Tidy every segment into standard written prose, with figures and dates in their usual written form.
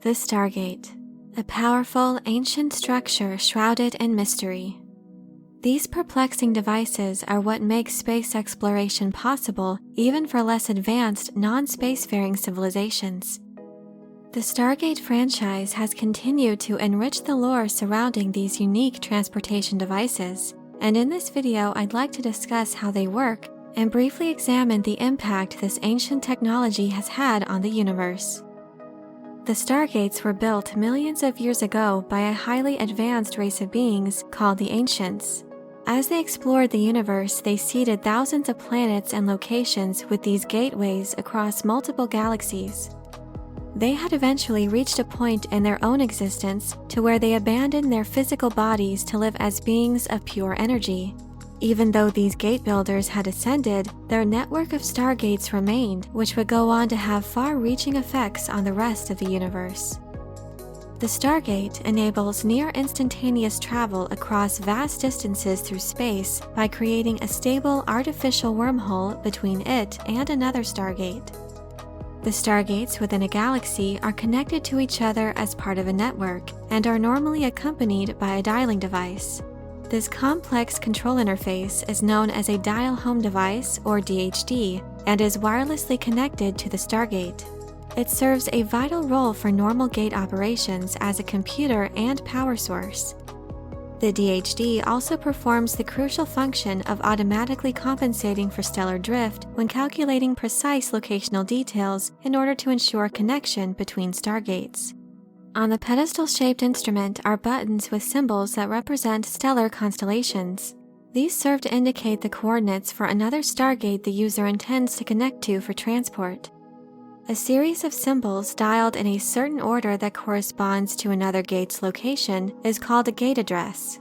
The Stargate, a powerful, ancient structure shrouded in mystery. These perplexing devices are what makes space exploration possible even for less advanced, non-spacefaring civilizations. The Stargate franchise has continued to enrich the lore surrounding these unique transportation devices, and in this video I'd like to discuss how they work and briefly examine the impact this ancient technology has had on the universe. The Stargates were built millions of years ago by a highly advanced race of beings called the Ancients. As they explored the universe, they seeded thousands of planets and locations with these gateways across multiple galaxies. They had eventually reached a point in their own existence to where they abandoned their physical bodies to live as beings of pure energy. Even though these gate builders had ascended, their network of Stargates remained, which would go on to have far-reaching effects on the rest of the universe. The Stargate enables near-instantaneous travel across vast distances through space by creating a stable artificial wormhole between it and another Stargate. The Stargates within a galaxy are connected to each other as part of a network and are normally accompanied by a dialing device. This complex control interface is known as a dial home device, or DHD, and is wirelessly connected to the Stargate. It serves a vital role for normal gate operations as a computer and power source. The DHD also performs the crucial function of automatically compensating for stellar drift when calculating precise locational details in order to ensure connection between Stargates. On the pedestal-shaped instrument are buttons with symbols that represent stellar constellations. These serve to indicate the coordinates for another Stargate the user intends to connect to for transport. A series of symbols dialed in a certain order that corresponds to another gate's location is called a gate address.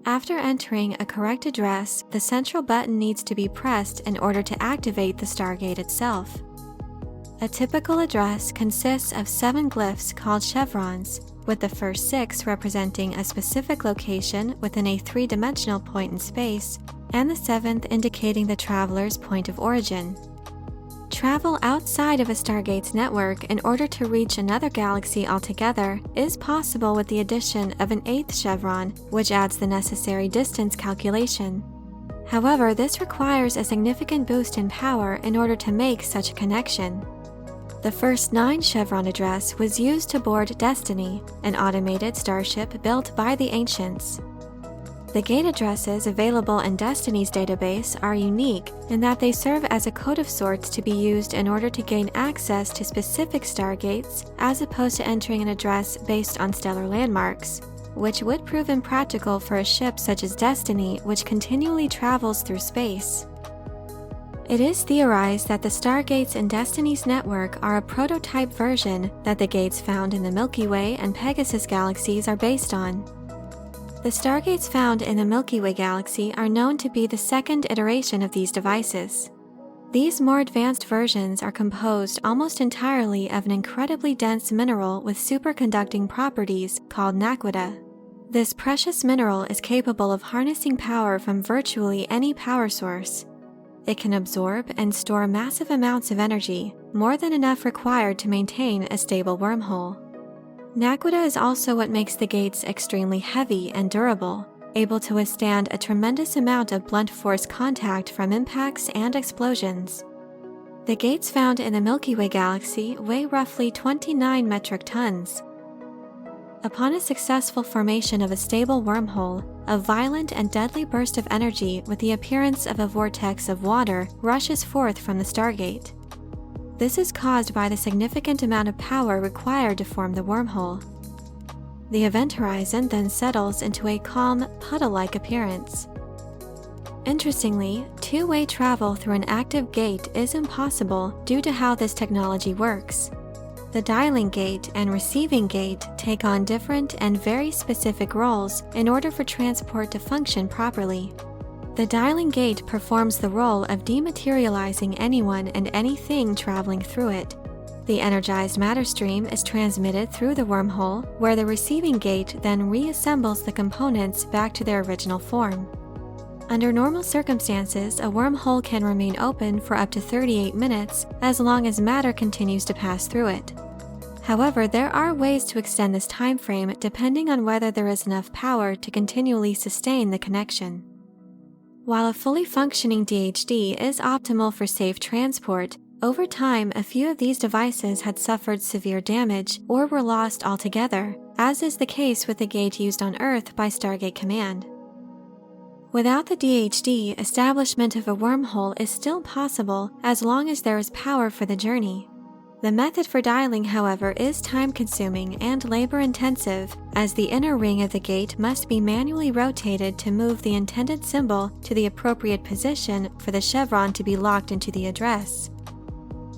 After entering a correct address, the central button needs to be pressed in order to activate the Stargate itself. A typical address consists of 7 glyphs called chevrons, with the first 6 representing a specific location within a 3-dimensional point in space, and the 7th indicating the traveler's point of origin. Travel outside of a Stargate's network in order to reach another galaxy altogether is possible with the addition of an 8th chevron, which adds the necessary distance calculation. However, this requires a significant boost in power in order to make such a connection. The first 9 chevron address was used to board Destiny, an automated starship built by the Ancients. The gate addresses available in Destiny's database are unique in that they serve as a code of sorts to be used in order to gain access to specific Stargates, as opposed to entering an address based on stellar landmarks, which would prove impractical for a ship such as Destiny, which continually travels through space. It is theorized that the Stargates in Destiny's network are a prototype version that the gates found in the Milky Way and Pegasus galaxies are based on. The Stargates found in the Milky Way galaxy are known to be the second iteration of these devices. These more advanced versions are composed almost entirely of an incredibly dense mineral with superconducting properties called naquita. This precious mineral is capable of harnessing power from virtually any power source. It can absorb and store massive amounts of energy, more than enough required to maintain a stable wormhole. Naquita is also what makes the gates extremely heavy and durable, able to withstand a tremendous amount of blunt force contact from impacts and explosions. The gates found in the Milky Way galaxy weigh roughly 29 metric tons. Upon a successful formation of a stable wormhole, a violent and deadly burst of energy with the appearance of a vortex of water rushes forth from the Stargate. This is caused by the significant amount of power required to form the wormhole. The event horizon then settles into a calm, puddle-like appearance. Interestingly, two-way travel through an active gate is impossible due to how this technology works. The dialing gate and receiving gate take on different and very specific roles in order for transport to function properly. The dialing gate performs the role of dematerializing anyone and anything traveling through it. The energized matter stream is transmitted through the wormhole, where the receiving gate then reassembles the components back to their original form. Under normal circumstances, a wormhole can remain open for up to 38 minutes as long as matter continues to pass through it. However, there are ways to extend this time frame depending on whether there is enough power to continually sustain the connection. While a fully functioning DHD is optimal for safe transport, over time a few of these devices had suffered severe damage or were lost altogether, as is the case with the gate used on Earth by Stargate Command. Without the DHD, establishment of a wormhole is still possible as long as there is power for the journey. The method for dialing, however, is time-consuming and labor-intensive, as the inner ring of the gate must be manually rotated to move the intended symbol to the appropriate position for the chevron to be locked into the address.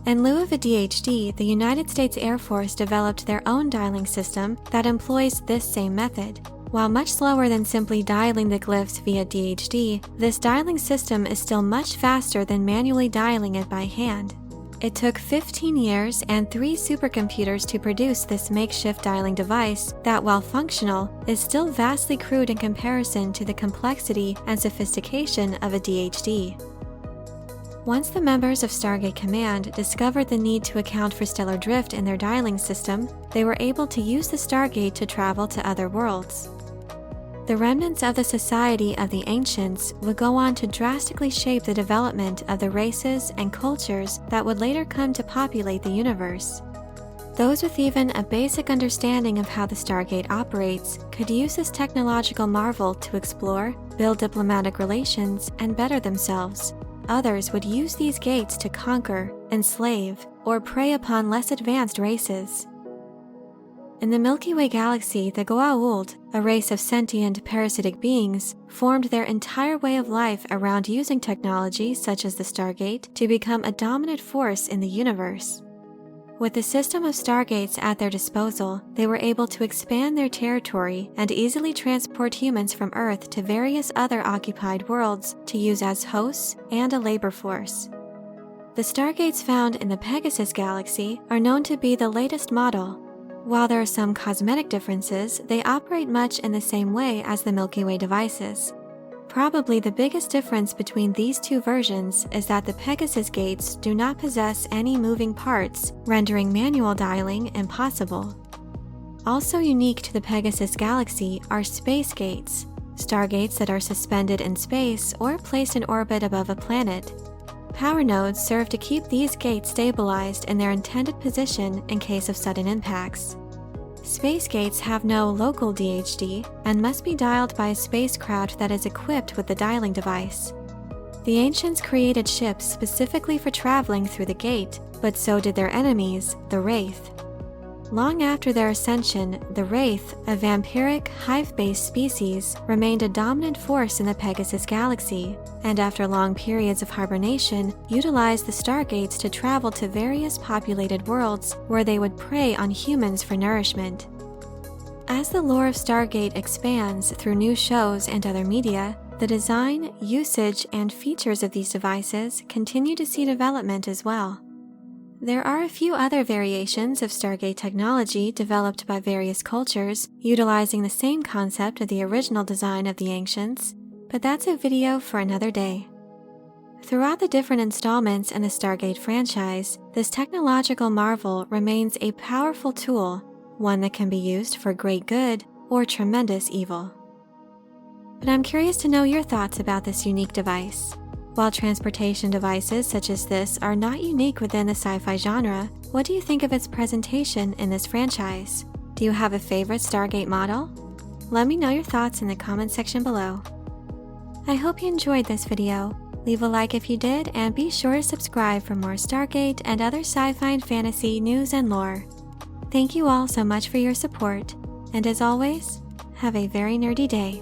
In lieu of a DHD, the United States Air Force developed their own dialing system that employs this same method. While much slower than simply dialing the glyphs via DHD, this dialing system is still much faster than manually dialing it by hand. It took 15 years and 3 supercomputers to produce this makeshift dialing device that, while functional, is still vastly crude in comparison to the complexity and sophistication of a DHD. Once the members of Stargate Command discovered the need to account for stellar drift in their dialing system, they were able to use the Stargate to travel to other worlds. The remnants of the Society of the Ancients would go on to drastically shape the development of the races and cultures that would later come to populate the universe. Those with even a basic understanding of how the Stargate operates could use this technological marvel to explore, build diplomatic relations, and better themselves. Others would use these gates to conquer, enslave, or prey upon less advanced races. In the Milky Way galaxy, the Goa'uld, a race of sentient parasitic beings, formed their entire way of life around using technology such as the Stargate to become a dominant force in the universe. With the system of Stargates at their disposal, they were able to expand their territory and easily transport humans from Earth to various other occupied worlds to use as hosts and a labor force. The Stargates found in the Pegasus galaxy are known to be the latest model. While there are some cosmetic differences, they operate much in the same way as the Milky Way devices. Probably the biggest difference between these two versions is that the Pegasus gates do not possess any moving parts, rendering manual dialing impossible. Also unique to the Pegasus galaxy are space gates, stargates that are suspended in space or placed in orbit above a planet. Power nodes serve to keep these gates stabilized in their intended position in case of sudden impacts. Space gates have no local DHD and must be dialed by a spacecraft that is equipped with the dialing device. The Ancients created ships specifically for traveling through the gate, but so did their enemies, the Wraith. Long after their ascension, the Wraith, a vampiric, hive-based species, remained a dominant force in the Pegasus galaxy, and after long periods of hibernation, utilized the Stargates to travel to various populated worlds where they would prey on humans for nourishment. As the lore of Stargate expands through new shows and other media, the design, usage, and features of these devices continue to see development as well. There are a few other variations of Stargate technology developed by various cultures, utilizing the same concept of the original design of the Ancients, but that's a video for another day. Throughout the different installments in the Stargate franchise, this technological marvel remains a powerful tool, one that can be used for great good or tremendous evil. But I'm curious to know your thoughts about this unique device. While transportation devices such as this are not unique within the sci-fi genre, what do you think of its presentation in this franchise? Do you have a favorite Stargate model? Let me know your thoughts in the comment section below. I hope you enjoyed this video. Leave a like if you did, and be sure to subscribe for more Stargate and other sci-fi and fantasy news and lore. Thank you all so much for your support, and as always, have a very nerdy day.